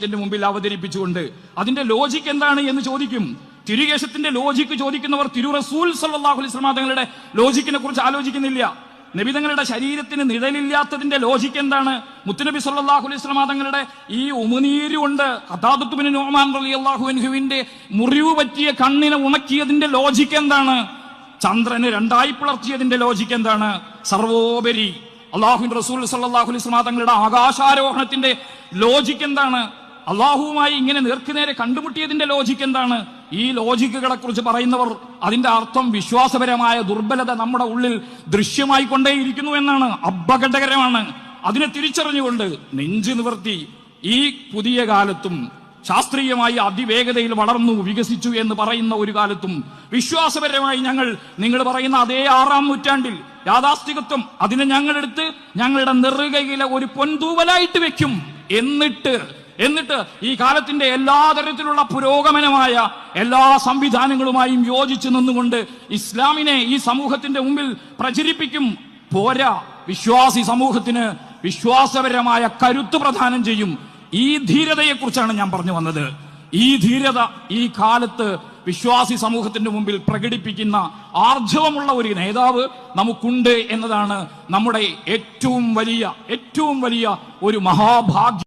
സമൂഹത്തിന്റെ മുമ്പിൽ അവതരിപ്പിച്ചുകൊണ്ട് അതിന്റെ ലോജിക്ക് എന്താണ് എന്ന് ചോദിക്കും. തിരുകേശത്തിന്റെ ലോജിക്ക് ചോദിക്കുന്നവർ തിരു റസൂൽ സല്ലല്ലാഹു അലൈഹി വസല്ലം തങ്ങളുടെ ലോജിക്കിനെ കുറിച്ച് ആലോചിക്കുന്നില്ല. നബിതങ്ങളുടെ ശരീരത്തിന് നിഴലില്ലാത്തതിന്റെ ലോജിക്ക് എന്താണ്? മുത്തുനബി സല്ലല്ലാഹു അലൈഹി വസല്ലം തങ്ങളുടെ ഈ ഉമിനീര് കൊണ്ട് ഖതാദത്ത് ബിൻ നുഅ്മാൻ റളിയല്ലാഹു അൻഹുവിന്റെ മുറിവ് പറ്റിയ കണ്ണിനെ ഉണക്കിയതിന്റെ ലോജിക്ക് എന്താണ്? ചന്ദ്രന് രണ്ടായി പിളർത്തിയതിന്റെ ലോജിക്ക് എന്താണ്? സർവോപരി അല്ലാഹുവിന്റെ റസൂൽ സല്ലല്ലാഹു അലൈഹി വസല്ലം തങ്ങളുടെ ആകാശാരോഹണത്തിന്റെ ലോജിക്ക് എന്താണ്? അള്ളാഹുവുമായി ഇങ്ങനെ നേർക്കുനേരെ കണ്ടുമുട്ടിയതിന്റെ ലോജിക്ക് എന്താണ്? ഈ ലോജിക്കുകളെ കുറിച്ച് പറയുന്നവർ അതിന്റെ അർത്ഥം വിശ്വാസപരമായ ദുർബലത നമ്മുടെ ഉള്ളിൽ ദൃശ്യമായി കൊണ്ടേയിരിക്കുന്നു എന്നാണ്. അപകടകരമാണ്. അതിനെ തിരിച്ചറിഞ്ഞുകൊണ്ട് നെഞ്ചു നിവർത്തി ഈ പുതിയ കാലത്തും ശാസ്ത്രീയമായി അതിവേഗതയിൽ വളർന്നു വികസിച്ചു എന്ന് പറയുന്ന ഒരു കാലത്തും വിശ്വാസപരമായി നിങ്ങൾ പറയുന്ന അതേ 6-ാം നൂറ്റാണ്ടിൽ യാഥാസ്ഥികത്വം അതിനെ ഞങ്ങളെടുത്ത് ഞങ്ങളുടെ നെറുകയിലെ ഒരു പൊൻതൂവലായിട്ട് വെക്കും. എന്നിട്ട് ഈ കാലത്തിന്റെ എല്ലാ തരത്തിലുള്ള പുരോഗമനമായ എല്ലാ സംവിധാനങ്ങളുമായും യോജിച്ചു നിന്നുകൊണ്ട് ഇസ്ലാമിനെ ഈ സമൂഹത്തിന്റെ മുമ്പിൽ പ്രചരിപ്പിക്കും. പോരാ, വിശ്വാസി സമൂഹത്തിന് വിശ്വാസപരമായ കരുത്ത് പ്രദാനം ചെയ്യും. ഈ ധീരതയെക്കുറിച്ചാണ് ഞാൻ പറഞ്ഞു വന്നത്. ഈ ധീരത ഈ കാലത്ത് വിശ്വാസി സമൂഹത്തിന്റെ മുമ്പിൽ പ്രകടിപ്പിക്കുന്ന ആർജവമുള്ള ഒരു നേതാവ് നമുക്കുണ്ട് എന്നതാണ് നമ്മുടെ ഏറ്റവും വലിയ ഒരു മഹാഭാഗ്യം.